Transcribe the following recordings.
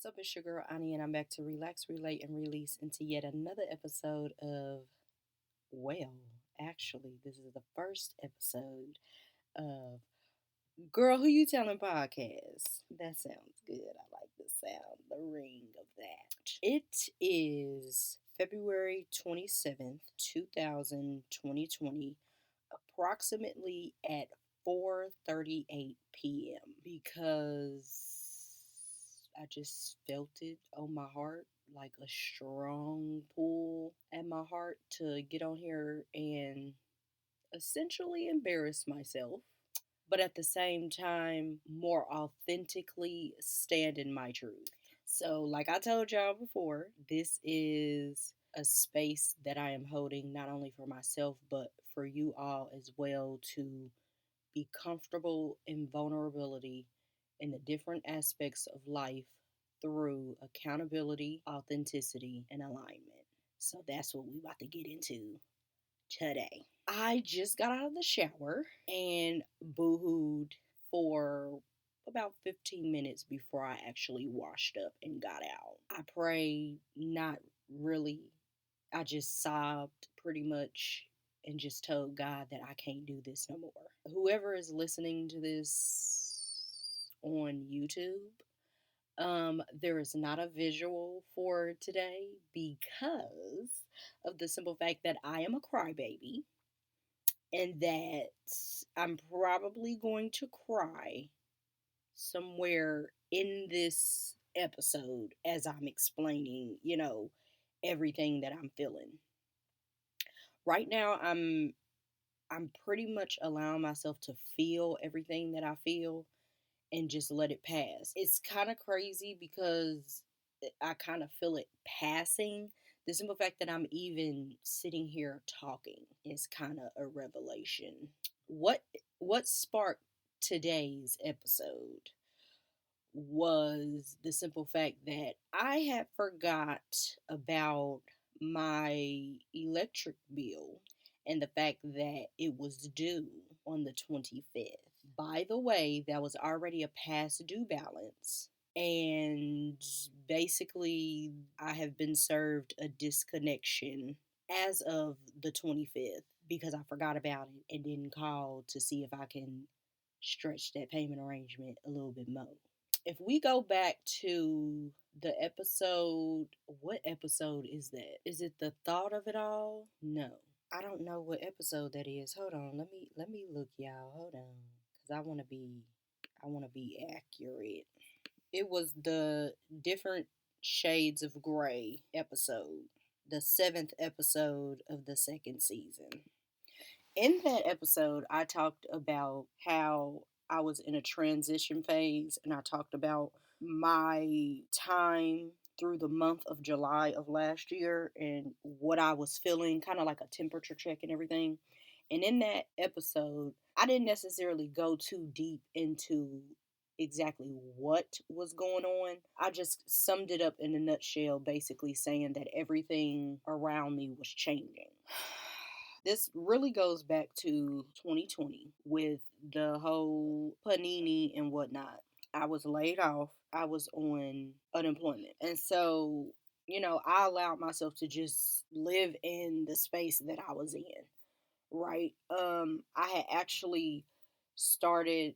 What's up? It's your girl Ani, and I'm back to relax, relate, and release into yet another episode of actually, this is the first episode of Girl, Who You Telling podcast. That sounds good. I like the sound, the ring of that. It is February 27th, 2020, approximately at 4:38 p.m. because I just felt it on my heart, like a strong pull at my heart to get on here and essentially embarrass myself, but at the same time, more authentically stand in my truth. So, like I told y'all before, this is a space that I am holding not only for myself, but for you all as well to be comfortable in vulnerability in the different aspects of life through accountability, authenticity, and alignment. So that's what we about to get into today. I just got out of the shower and boohooed for about 15 minutes before I actually washed up and got out. I prayed, not really. I just sobbed pretty much and just told God that I can't do this no more. Whoever is listening to this on YouTube, there is not a visual for today because of the simple fact that I am a crybaby and that I'm probably going to cry somewhere in this episode as I'm explaining, everything that I'm feeling. Right now I'm pretty much allowing myself to feel everything that I feel and just let it pass. It's kind of crazy because I kind of feel it passing. The simple fact that I'm even sitting here talking is kind of a revelation. What what sparked today's episode was the simple fact that I had forgot about my electric bill and the fact that it was due on the 25th. By the way, that was already a past due balance. And basically, I have been served a disconnection as of the 25th because I forgot about it and didn't call to see if I can stretch that payment arrangement a little bit more. If we go back to the episode, what episode is that? Is it the thought of it all? No. I don't know what episode that is. Hold on. Let me look, y'all. Hold on. Cuz I want to be accurate. It was the different shades of gray episode. The 7th episode of the second season. In that episode, I talked about how I was in a transition phase and I talked about my time through the month of July of last year and what I was feeling, kind of like a temperature check and everything. And in that episode, I didn't necessarily go too deep into exactly what was going on. I just summed it up in a nutshell, basically saying that everything around me was changing. This really goes back to 2020 with the whole panini and whatnot. I was laid off. I was on unemployment. And so, I allowed myself to just live in the space that I was in, right? I had actually started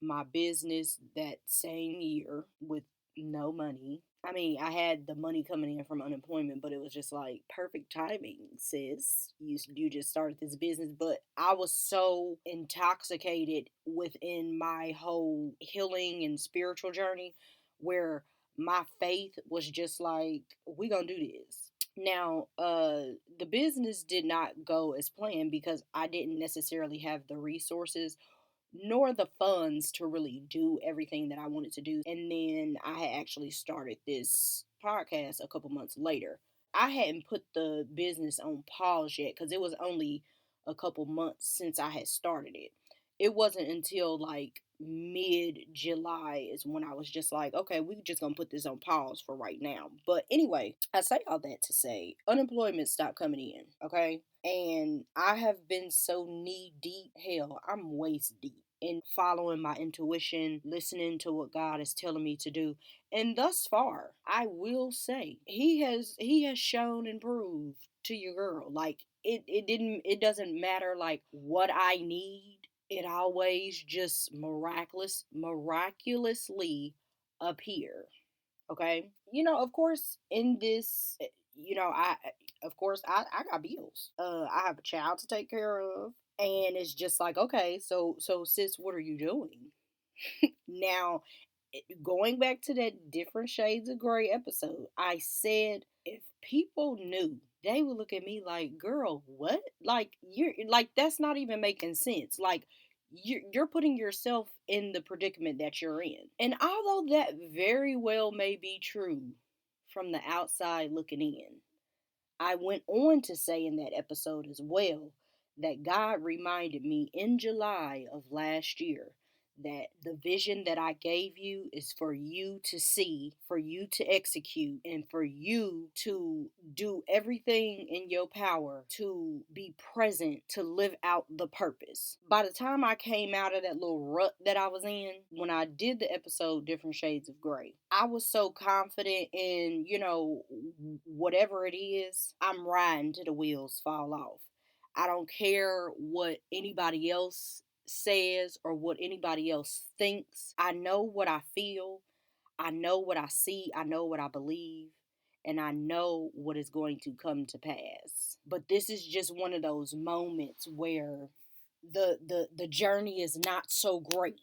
my business that same year with no money. I mean, I had the money coming in from unemployment, but it was just like perfect timing, sis. You just started this business, but I was so intoxicated within my whole healing and spiritual journey where my faith was just like, we gonna do this. Now, the business did not go as planned because I didn't necessarily have the resources nor the funds to really do everything that I wanted to do. And then I had actually started this podcast a couple months later. I hadn't put the business on pause yet because it was only a couple months since I had started it. It wasn't until like mid July is when I was just like, okay, we just gonna put this on pause for right now. But anyway, I say all that to say unemployment stopped coming in, okay? And I have been so knee deep, hell, I'm waist deep in following my intuition, listening to what God is telling me to do, And thus far, I will say he has shown and proved to your girl. Like it doesn't matter like what I need. It always just miraculously appear. Okay. Of course, in this, I of course I got bills. I have a child to take care of, and it's just like, okay, so sis, what are you doing now? Going back to that different shades of gray episode, I said if people knew, they would look at me like, girl, what? Like you're like that's not even making sense. Like you're putting yourself in the predicament that you're in. And although that very well may be true from the outside looking in, I went on to say in that episode as well that God reminded me in July of last year that the vision that I gave you is for you to see, for you to execute, and for you to do everything in your power to be present, to live out the purpose. By the time I came out of that little rut that I was in, when I did the episode Different Shades of Gray, I was so confident in, whatever it is, I'm riding till the wheels fall off. I don't care what anybody else says or what anybody else thinks. I know what I feel. I know what I see. I know what I believe. And I know what is going to come to pass. But this is just one of those moments where the journey is not so great.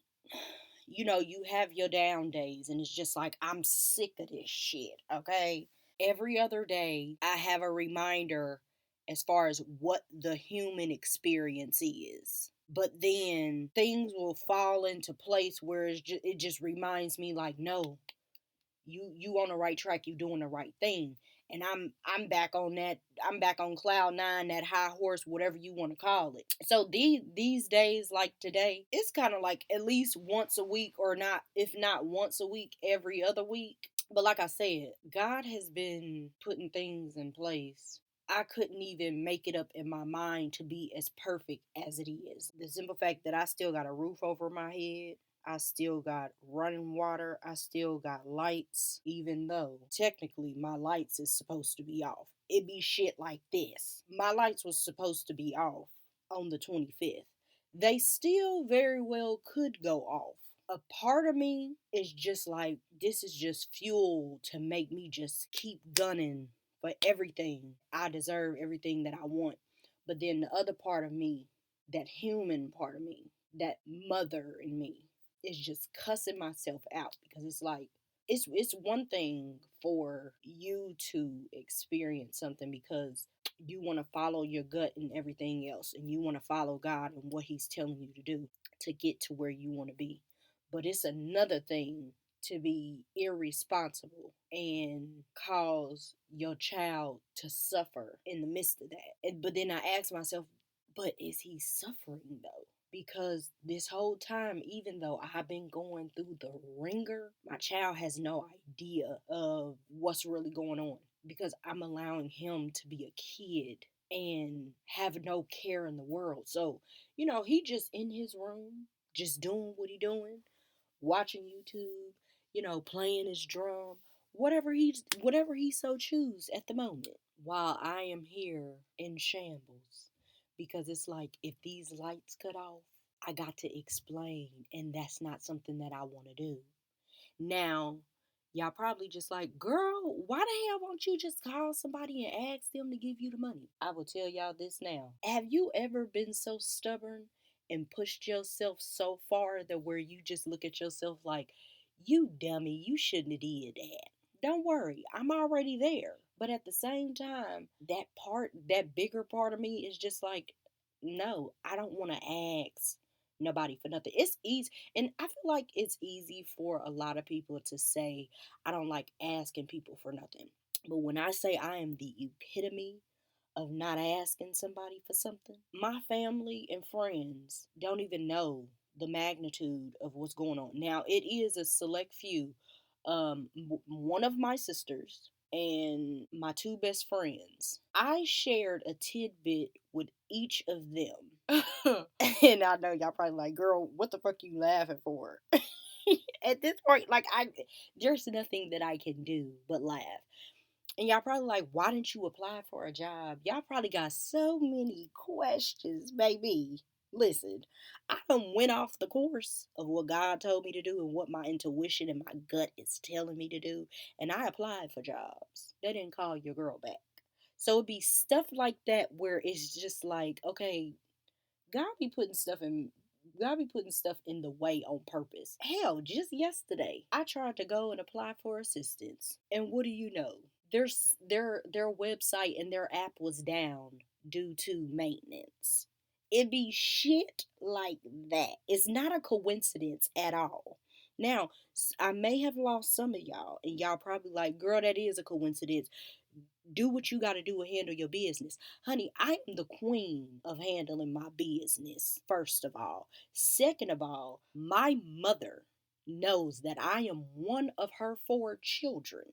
You have your down days, and it's just like, I'm sick of this shit, okay? Every other day, I have a reminder as far as what the human experience is. But then things will fall into place where it just reminds me like, no, you on the right track, you doing the right thing. And I'm back on that, I'm back on cloud nine, that high horse, whatever you want to call it. So these days, like today, it's kind of like at least once a week, or not, if not once a week, every other week. But like I said, God has been putting things in place. I couldn't even make it up in my mind to be as perfect as it is. The simple fact that I still got a roof over my head, I still got running water, I still got lights, even though technically my lights is supposed to be off. It be shit like this. My lights was supposed to be off on the 25th. They still very well could go off. A part of me is just like, this is just fuel to make me just keep gunning for everything. I deserve everything that I want. But then the other part of me, that human part of me, that mother in me, is just cussing myself out, because it's like, it's one thing for you to experience something because you want to follow your gut and everything else, and you want to follow God and what he's telling you to do to get to where you want to be. But it's another thing to be irresponsible and cause your child to suffer in the midst of that. But then I ask myself, but is he suffering though? Because this whole time, even though I've been going through the ringer, my child has no idea of what's really going on, because I'm allowing him to be a kid and have no care in the world. So, he just in his room, just doing what he doing, watching YouTube, playing his drum, whatever he so choose at the moment, while I am here in shambles. Because it's like, if these lights cut off, I got to explain, and that's not something that I want to do. Now, y'all probably just like, girl, why the hell won't you just call somebody and ask them to give you the money? I will tell y'all this now. Have you ever been so stubborn and pushed yourself so far that where you just look at yourself like, you dummy, you shouldn't have did that. Don't worry, I'm already there. But at the same time, that bigger part of me is just like, no, I don't want to ask nobody for nothing. It's easy. And I feel like it's easy for a lot of people to say, I don't like asking people for nothing. But when I say I am the epitome of not asking somebody for something, my family and friends don't even know the magnitude of what's going on. Now, it is a select few. One of my sisters and my two best friends, I shared a tidbit with each of them. And I know y'all probably like, girl, what the fuck you laughing for? At this point, like there's nothing that I can do but laugh. And y'all probably like, why didn't you apply for a job? Y'all probably got so many questions, baby. Listen, I done went off the course of what God told me to do and what my intuition and my gut is telling me to do. And I applied for jobs. They didn't call your girl back. So it'd be stuff like that where it's just like, okay, God be putting stuff in God be putting stuff in the way on purpose. Hell, just yesterday, I tried to go and apply for assistance. And what do you know? Their website and their app was down due to maintenance. It be shit like that. It's not a coincidence at all. Now, I may have lost some of y'all, and y'all probably like, girl, that is a coincidence. Do what you got to do to handle your business. Honey, I am the queen of handling my business, first of all. Second of all, my mother knows that I am one of her four children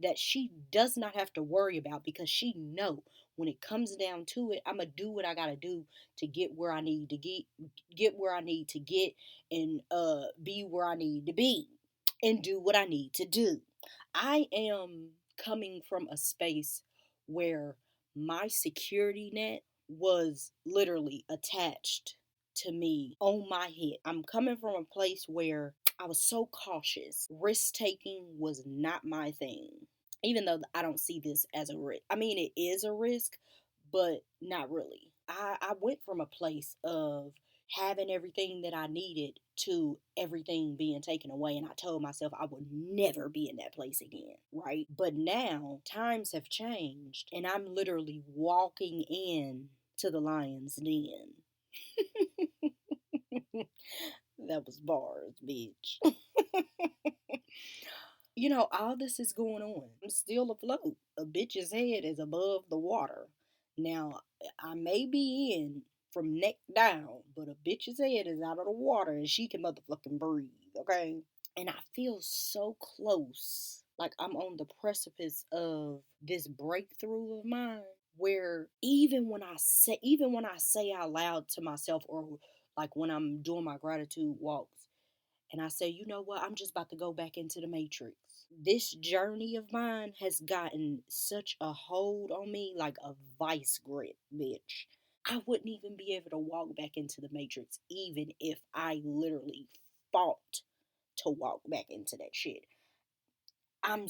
that she does not have to worry about because she know when it comes down to it, I'm going to do what I got to do to get where I need to get where I need to get and be where I need to be and do what I need to do. I am coming from a space where my security net was literally attached to me on my head. I'm coming from a place where I was so cautious. Risk taking was not my thing. Even though I don't see this as a risk. I mean, it is a risk, but not really. I went from a place of having everything that I needed to everything being taken away. And I told myself I would never be in that place again, right? But now times have changed and I'm literally walking in to the lion's den. That was bars, bitch. All this is going on. I'm still afloat. A bitch's head is above the water. Now, I may be in from neck down, but a bitch's head is out of the water and she can motherfucking breathe, okay? And I feel so close. Like I'm on the precipice of this breakthrough of mine where even when I say out loud to myself or like when I'm doing my gratitude walks, and I say, you know what? I'm just about to go back into the matrix. This journey of mine has gotten such a hold on me, like a vice grip, bitch. I wouldn't even be able to walk back into the matrix, even if I literally fought to walk back into that shit. I'm.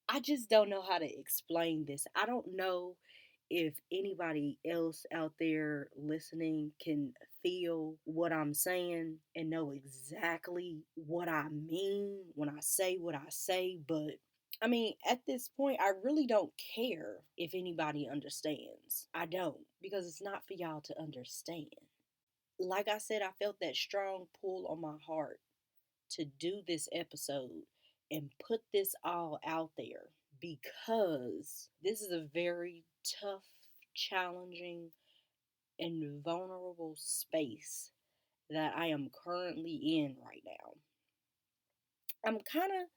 I just don't know how to explain this. I don't know if anybody else out there listening can feel what I'm saying and know exactly what I mean when I say what I say, but I mean, at this point, I really don't care if anybody understands. I don't, because it's not for y'all to understand. Like I said, I felt that strong pull on my heart to do this episode and put this all out there because this is a very tough, challenging, and vulnerable space that I am currently in right now. I'm kind of,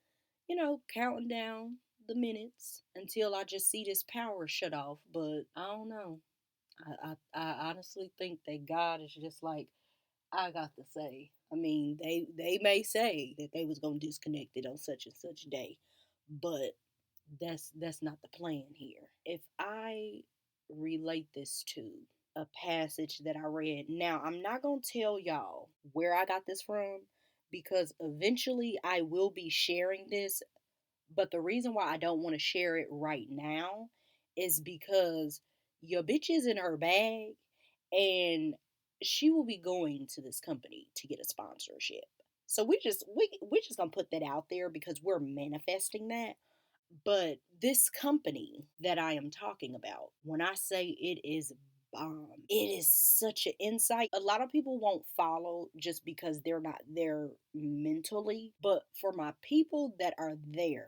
counting down the minutes until I just see this power shut off, but I don't know. I honestly think that God is just like, I got to say. I mean, they may say that they was gonna disconnect it on such and such day, but that's not the plan here. If I relate this to a passage that I read, now I'm not gonna tell y'all where I got this from because eventually I will be sharing this, but the reason why I don't want to share it right now is because your bitch is in her bag and she will be going to this company to get a sponsorship. So we just gonna put that out there because we're manifesting that. But this company that I am talking about, when I say it is bomb, it is such an insight. A lot of people won't follow just because they're not there mentally. But for my people that are there,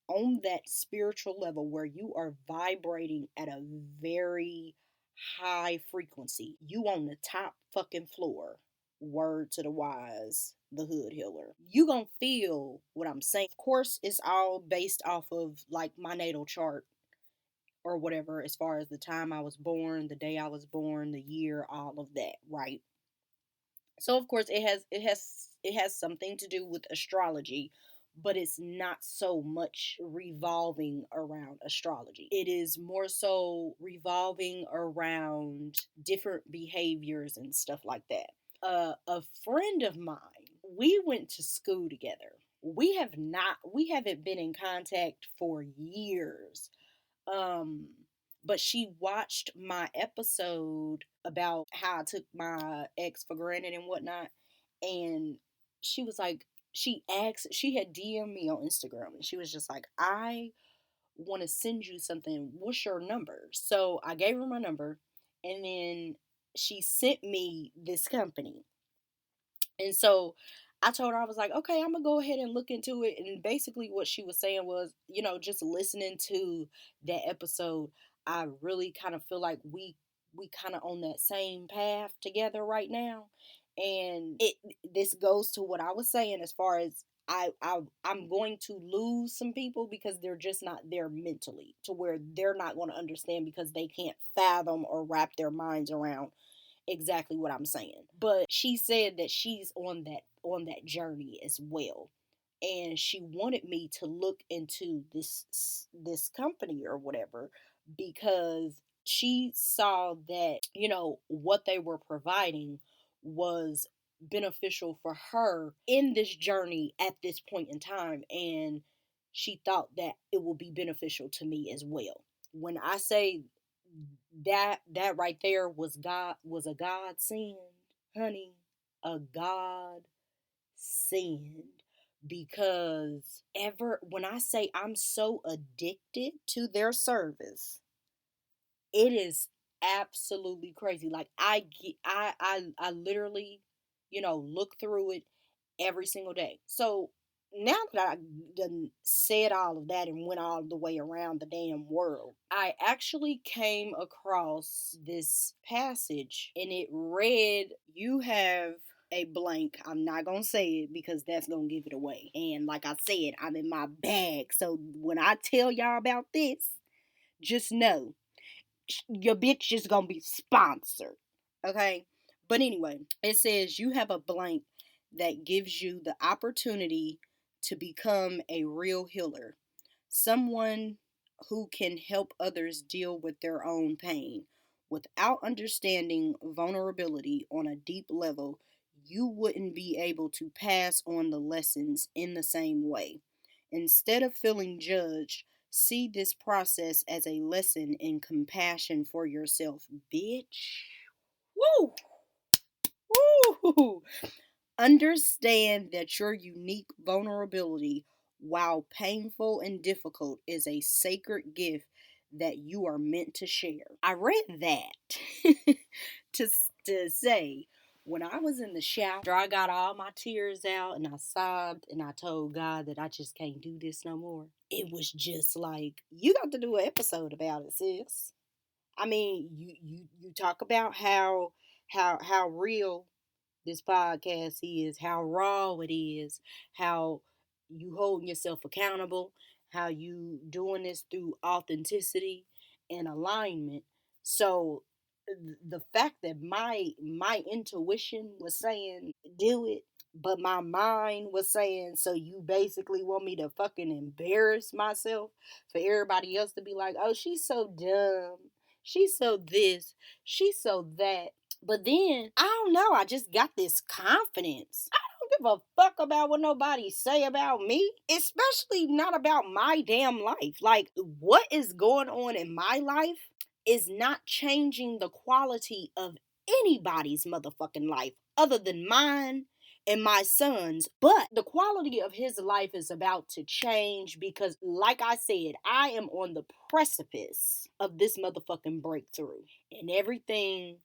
on that spiritual level where you are vibrating at a very high frequency, you on the top fucking floor. Word to the wise, the hood healer. You gonna feel what I'm saying. Of course, it's all based off of like my natal chart or whatever, as far as the time I was born, the day I was born, the year, all of that, right? So of course it has something to do with astrology, but it's not so much revolving around astrology. It is more so revolving around different behaviors and stuff like that. A friend of mine, we went to school together. We haven't been in contact for years. Um, but she watched my episode about how I took my ex for granted and whatnot, and she was like, she had DM'd me on Instagram, and she was just like, I want to send you something. What's your number? So I gave her my number, and then she sent me this company. And so I told her, I was like, okay, I'm gonna go ahead and look into it. And basically, what she was saying was, just listening to that episode, I really kind of feel like we kind of on that same path together right now. And this goes to what I was saying as far as I'm going to lose some people because they're just not there mentally to where they're not going to understand because they can't fathom or wrap their minds around exactly what I'm saying. But she said that she's on that journey as well. And she wanted me to look into this company or whatever because she saw that, what they were providing was beneficial for her in this journey at this point in time, and she thought that it will be beneficial to me as well. When I say that right there was a godsend, honey, a God send, because ever when I say I'm so addicted to their service, it is absolutely crazy. Like I literally, look through it every single day. So now that I done said all of that and went all the way around the damn world, I actually came across this passage and it read, "You have a blank." I'm not gonna say it because that's gonna give it away. And like I said, I'm in my bag. So when I tell y'all about this, just know your bitch is gonna be sponsored. Okay? But anyway, it says you have a blank that gives you the opportunity to become a real healer. Someone who can help others deal with their own pain. Without understanding vulnerability on a deep level, you wouldn't be able to pass on the lessons in the same way. Instead of feeling judged, see this process as a lesson in compassion for yourself, bitch. Woo! Woo! Understand that your unique vulnerability, while painful and difficult, is a sacred gift that you are meant to share. I read that to, to say, when I was in the shower, after I got all my tears out and I sobbed and I told God that I just can't do this no more, it was just like, you got to do an episode about it, sis. I mean, you talk about how real this podcast is, how raw it is, how you holding yourself accountable, how you doing this through authenticity and alignment. So the fact that my intuition was saying do it, but my mind was saying, so you basically want me to fucking embarrass myself for everybody else to be like, oh, she's so dumb, she's so this, she's so that. But then, I don't know, I just got this confidence. I don't give a fuck about what nobody say about me, especially not about my damn life. Like, what is going on in my life is not changing the quality of anybody's motherfucking life other than mine and my son's. But the quality of his life is about to change because, like I said, I am on the precipice of this motherfucking breakthrough. And everything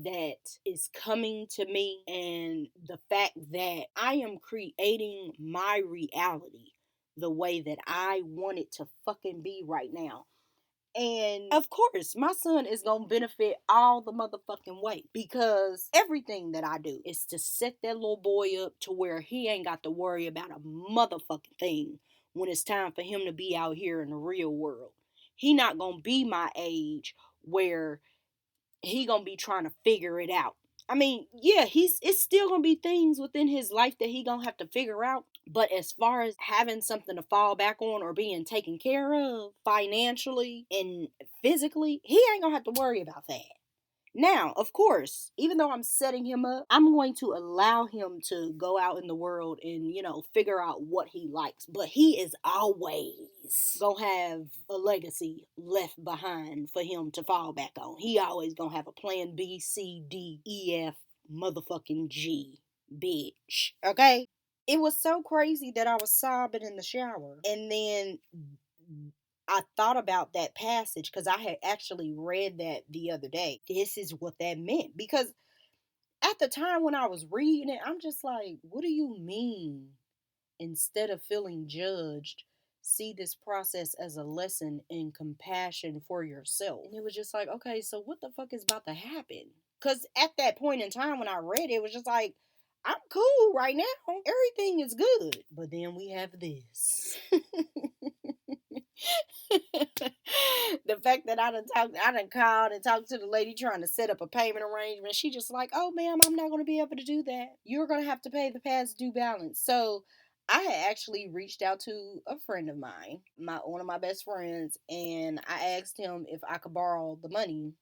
that is coming to me, and the fact that I am creating my reality the way that I want it to fucking be right now. And of course, my son is going to benefit all the motherfucking way because everything that I do is to set that little boy up to where he ain't got to worry about a motherfucking thing when it's time for him to be out here in the real world. He not going to be my age where he going to be trying to figure it out I mean, yeah, it's still gonna be things within his life that he gonna have to figure out. But as far as having something to fall back on or being taken care of financially and physically, he ain't gonna have to worry about that. Now, of course, even though I'm setting him up, I'm going to allow him to go out in the world and, figure out what he likes. But he is always gonna have a legacy left behind for him to fall back on. He always gonna have a plan B, C, D, E, F, motherfucking G, bitch. Okay? It was so crazy that I was sobbing in the shower. And then I thought about that passage because I had actually read that the other day. This is what that meant. Because at the time when I was reading it, I'm just like, what do you mean? Instead of feeling judged, see this process as a lesson in compassion for yourself. And it was just like, okay, so what the fuck is about to happen? Because at that point in time when I read it, it was just like, I'm cool right now. Everything is good. But then we have this. The fact that I done called and talked to the lady trying to set up a payment arrangement. She just like, oh ma'am, I'm not going to be able to do that. You're going to have to pay the past due balance. So I had actually reached out to a friend of mine, one of my best friends, and I asked him if I could borrow the money.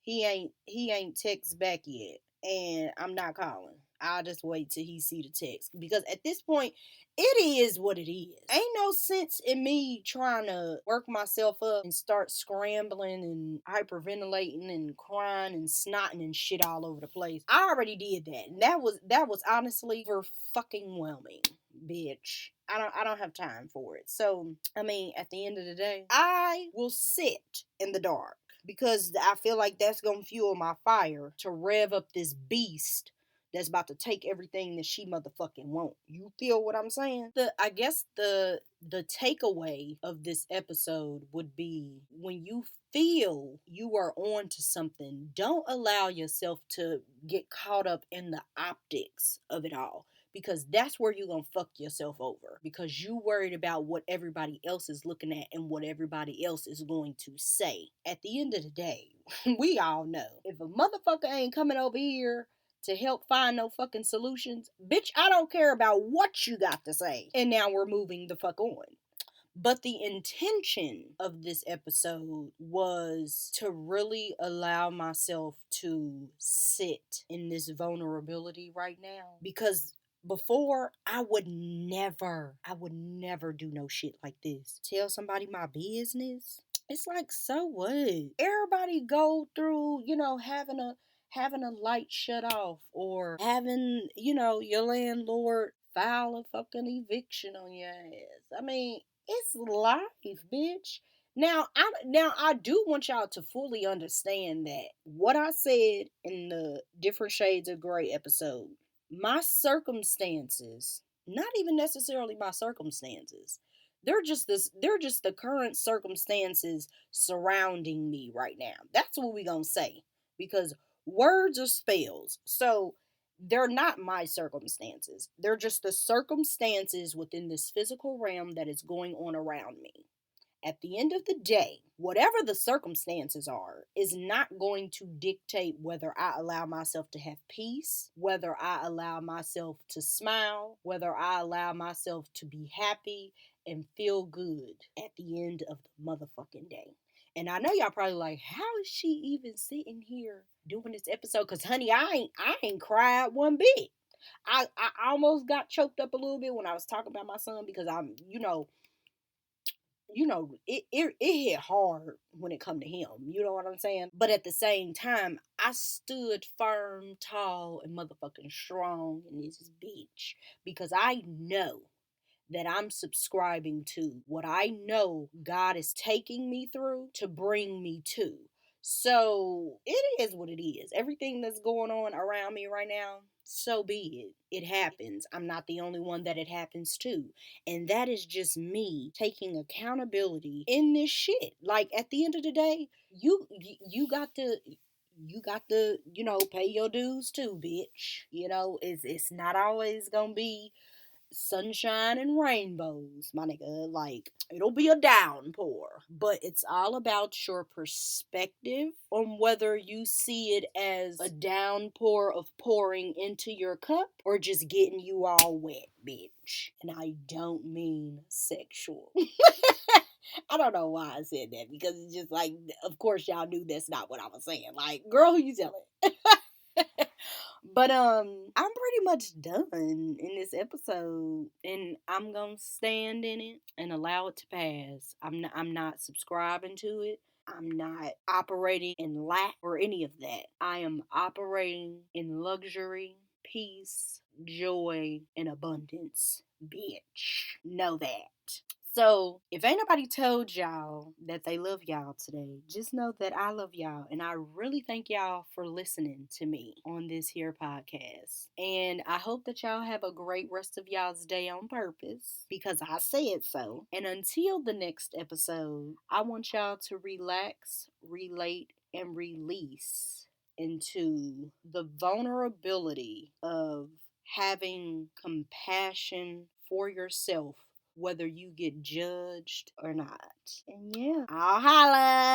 He ain't text back yet, and I'm not calling. I'll just wait till he see the text, because at this point it is what it is. Ain't no sense in me trying to work myself up and start scrambling and hyperventilating and crying and snotting and shit all over the place. I already did that, and that was honestly for fucking whelming, bitch. I don't have time for it. So I mean, at the end of the day, I will sit in the dark, because I feel like that's gonna fuel my fire to rev up this beast that's about to take everything that she motherfucking want. You feel what I'm saying? I guess the takeaway of this episode would be, when you feel you are on to something, don't allow yourself to get caught up in the optics of it all, because that's where you're gonna fuck yourself over, because you worried about what everybody else is looking at and what everybody else is going to say. At the end of the day, we all know, if a motherfucker ain't coming over here to help find no fucking solutions, bitch, I don't care about what you got to say. And now we're moving the fuck on. But the intention of this episode was to really allow myself to sit in this vulnerability right now. Because before, I would never do no shit like this. Tell somebody my business. It's like, so what? Everybody go through, having a light shut off, or having, your landlord file a fucking eviction on your ass. I mean, it's life, bitch. Now I do want y'all to fully understand that what I said in the Different Shades of Grey episode, my circumstances, not even necessarily my circumstances, they're just the current circumstances surrounding me right now. That's what we gonna say, because words are spells. So they're not my circumstances. They're just the circumstances within this physical realm that is going on around me. At the end of the day, whatever the circumstances are is not going to dictate whether I allow myself to have peace, whether I allow myself to smile, whether I allow myself to be happy and feel good at the end of the motherfucking day. And I know y'all probably like, how is she even sitting here doing this episode? Because honey, I ain't cried one bit. I almost got choked up a little bit when I was talking about my son, because I'm, it hit hard when it come to him. You know what I'm saying? But at the same time, I stood firm, tall, and motherfucking strong in this bitch, because I know that I'm subscribing to what I know God is taking me through to bring me to. So it is what it is. Everything that's going on around me right now, so be it. It happens. I'm not the only one that it happens to. And that is just me taking accountability in this shit. Like, at the end of the day, you got to pay your dues too, bitch. It's not always gonna be sunshine and rainbows, my nigga. Like, it'll be a downpour. But it's all about your perspective on whether you see it as a downpour of pouring into your cup or just getting you all wet, bitch. And I don't mean sexual. I don't know why I said that, because it's just like, of course y'all knew that's not what I was saying. Like, girl, who you telling? But I'm pretty much done in this episode, and I'm gonna stand in it and allow it to pass. I'm not subscribing to it. I'm not operating in lack or any of that. I am operating in luxury, peace, joy, and abundance. Bitch. Know that. So, if ain't nobody told y'all that they love y'all today, just know that I love y'all. And I really thank y'all for listening to me on this here podcast. And I hope that y'all have a great rest of y'all's day on purpose, because I said so. And until the next episode, I want y'all to relax, relate, and release into the vulnerability of having compassion for yourself, whether you get judged or not. And yeah, I'll holla.